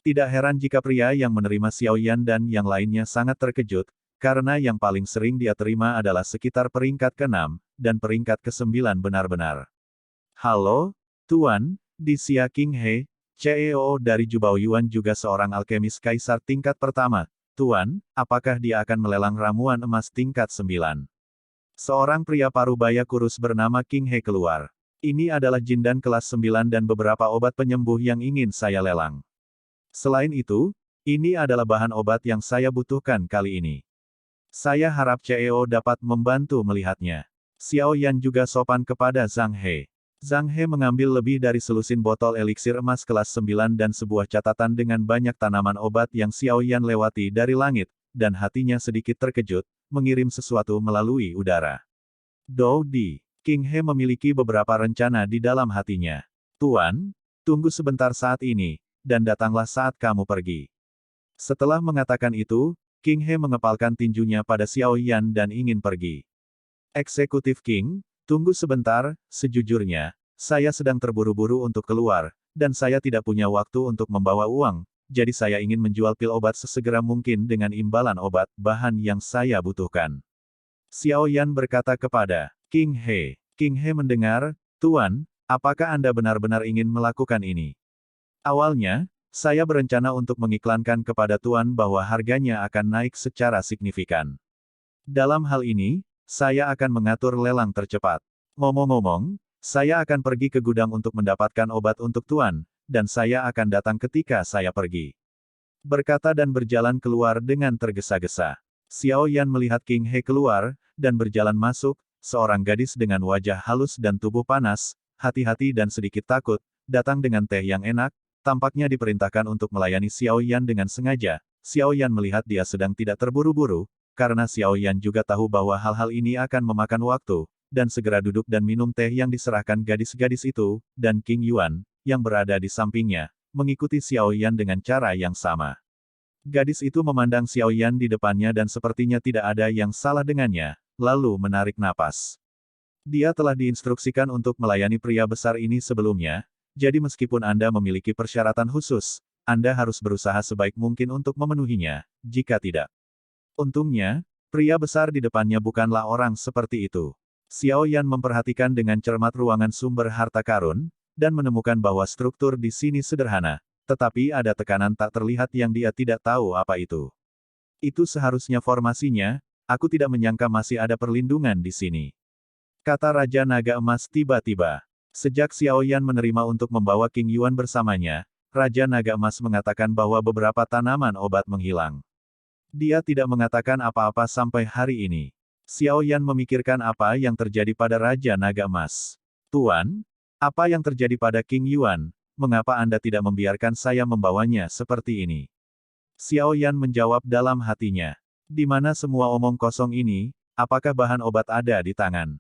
Tidak heran jika pria yang menerima Xiao Yan dan yang lainnya sangat terkejut, karena yang paling sering dia terima adalah sekitar peringkat ke-6, dan peringkat ke-9 benar-benar. Halo, Tuan, di Xia King He, CEO dari Jubao Yuan juga seorang alkemis kaisar tingkat pertama. Tuan, apakah dia akan melelang ramuan emas tingkat 9? Seorang pria parubaya kurus bernama King He keluar. Ini adalah jindan kelas 9 dan beberapa obat penyembuh yang ingin saya lelang. Selain itu, ini adalah bahan obat yang saya butuhkan kali ini. Saya harap CEO dapat membantu melihatnya. Xiao Yan juga sopan kepada Zhang He. Zhang He mengambil lebih dari selusin botol eliksir emas kelas 9 dan sebuah catatan dengan banyak tanaman obat yang Xiao Yan lewati dari langit, dan hatinya sedikit terkejut, mengirim sesuatu melalui udara. Doudi, King He memiliki beberapa rencana di dalam hatinya. Tuan, tunggu sebentar saat ini, dan datanglah saat kamu pergi. Setelah mengatakan itu, King He mengepalkan tinjunya pada Xiao Yan dan ingin pergi. Eksekutif King, tunggu sebentar, sejujurnya, saya sedang terburu-buru untuk keluar, dan saya tidak punya waktu untuk membawa uang, jadi saya ingin menjual pil obat sesegera mungkin dengan imbalan obat, bahan yang saya butuhkan. Xiao Yan berkata kepada King He. King He mendengar, Tuan, apakah Anda benar-benar ingin melakukan ini? Awalnya, saya berencana untuk mengiklankan kepada Tuan bahwa harganya akan naik secara signifikan. Dalam hal ini, saya akan mengatur lelang tercepat. Ngomong-ngomong, saya akan pergi ke gudang untuk mendapatkan obat untuk Tuan, dan saya akan datang ketika saya pergi. Berkata dan berjalan keluar dengan tergesa-gesa. Xiao Yan melihat King He keluar, dan berjalan masuk, seorang gadis dengan wajah halus dan tubuh panas, hati-hati dan sedikit takut, datang dengan teh yang enak, tampaknya diperintahkan untuk melayani Xiao Yan dengan sengaja. Xiao Yan melihat dia sedang tidak terburu-buru, karena Xiao Yan juga tahu bahwa hal-hal ini akan memakan waktu, dan segera duduk dan minum teh yang diserahkan gadis-gadis itu, dan King Yuan, yang berada di sampingnya, mengikuti Xiao Yan dengan cara yang sama. Gadis itu memandang Xiao Yan di depannya dan sepertinya tidak ada yang salah dengannya, lalu menarik napas. Dia telah diinstruksikan untuk melayani pria besar ini sebelumnya, Jadi meskipun Anda memiliki persyaratan khusus, Anda harus berusaha sebaik mungkin untuk memenuhinya, jika tidak. Untungnya, pria besar di depannya bukanlah orang seperti itu. Xiao Yan memperhatikan dengan cermat ruangan sumber harta karun, dan menemukan bahwa struktur di sini sederhana, tetapi ada tekanan tak terlihat yang dia tidak tahu apa itu. Itu seharusnya formasinya, aku tidak menyangka masih ada perlindungan di sini. Kata Raja Naga Emas tiba-tiba. Sejak Xiao Yan menerima untuk membawa King Yuan bersamanya, Raja Naga Emas mengatakan bahwa beberapa tanaman obat menghilang. Dia tidak mengatakan apa-apa sampai hari ini. Xiao Yan memikirkan apa yang terjadi pada Raja Naga Emas. Tuan, apa yang terjadi pada King Yuan? Mengapa Anda tidak membiarkan saya membawanya seperti ini? Xiao Yan menjawab dalam hatinya. Di mana semua omong kosong ini, apakah bahan obat ada di tangan?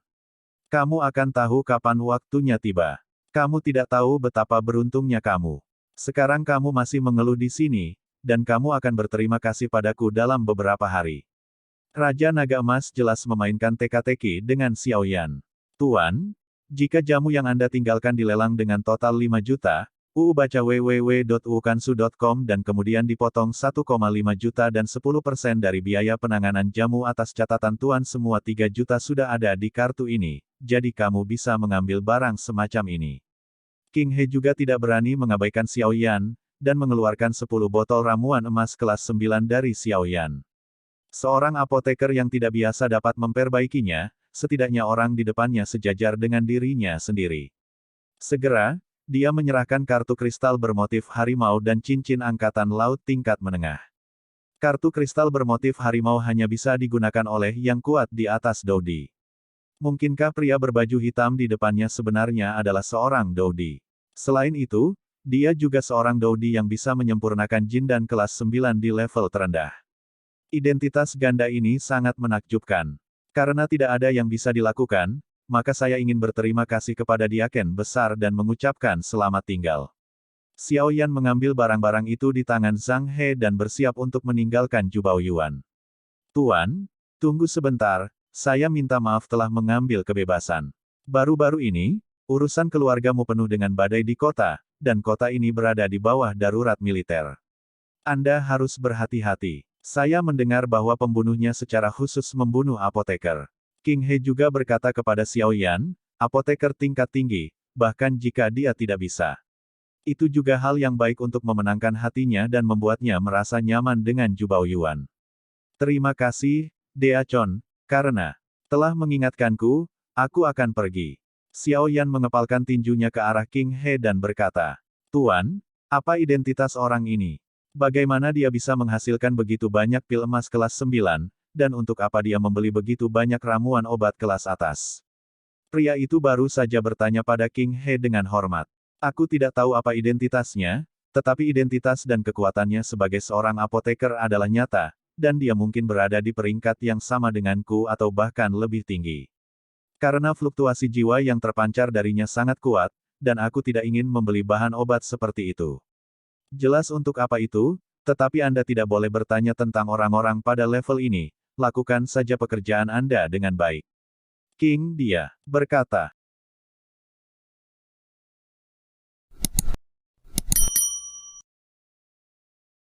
Kamu akan tahu kapan waktunya tiba. Kamu tidak tahu betapa beruntungnya kamu. Sekarang kamu masih mengeluh di sini, dan kamu akan berterima kasih padaku dalam beberapa hari. Raja Naga Emas jelas memainkan teka-teki dengan Xiao Yan. Tuan, jika jamu yang Anda tinggalkan dilelang dengan total 5 juta, baca www.ukansu.com dan kemudian dipotong 1,5 juta dan 10% dari biaya penanganan jamu atas catatan Tuan semua 3 juta sudah ada di kartu ini, jadi kamu bisa mengambil barang semacam ini. King He juga tidak berani mengabaikan Xiao Yan, dan mengeluarkan 10 botol ramuan emas kelas 9 dari Xiao Yan. Seorang apoteker yang tidak biasa dapat memperbaikinya, setidaknya orang di depannya sejajar dengan dirinya sendiri. Segera, dia menyerahkan kartu kristal bermotif harimau dan cincin angkatan laut tingkat menengah. Kartu kristal bermotif harimau hanya bisa digunakan oleh yang kuat di atas Doudi. Mungkinkah pria berbaju hitam di depannya sebenarnya adalah seorang Doudi? Selain itu, dia juga seorang Doudi yang bisa menyempurnakan jin dan kelas 9 di level terendah. Identitas ganda ini sangat menakjubkan. Karena tidak ada yang bisa dilakukan, maka saya ingin berterima kasih kepada Diaken Besar dan mengucapkan selamat tinggal. Xiao Yan mengambil barang-barang itu di tangan Zhang He dan bersiap untuk meninggalkan Jubao Yuan. Tuan, tunggu sebentar, saya minta maaf telah mengambil kebebasan. Baru-baru ini, urusan keluargamu penuh dengan badai di kota, dan kota ini berada di bawah darurat militer. Anda harus berhati-hati. Saya mendengar bahwa pembunuhnya secara khusus membunuh apoteker. King He juga berkata kepada Xiao Yan, apoteker tingkat tinggi, bahkan jika dia tidak bisa. Itu juga hal yang baik untuk memenangkan hatinya dan membuatnya merasa nyaman dengan Jubao Yuan. Terima kasih, Dea Chon, karena telah mengingatkanku, aku akan pergi. Xiao Yan mengepalkan tinjunya ke arah King He dan berkata, Tuan, apa identitas orang ini? Bagaimana dia bisa menghasilkan begitu banyak pil emas kelas 9? Dan untuk apa dia membeli begitu banyak ramuan obat kelas atas? Pria itu baru saja bertanya pada King He dengan hormat. Aku tidak tahu apa identitasnya, tetapi identitas dan kekuatannya sebagai seorang apoteker adalah nyata, dan dia mungkin berada di peringkat yang sama denganku atau bahkan lebih tinggi. Karena fluktuasi jiwa yang terpancar darinya sangat kuat, dan aku tidak ingin membeli bahan obat seperti itu. Jelas untuk apa itu, tetapi Anda tidak boleh bertanya tentang orang-orang pada level ini. Lakukan saja pekerjaan Anda dengan baik. King dia berkata,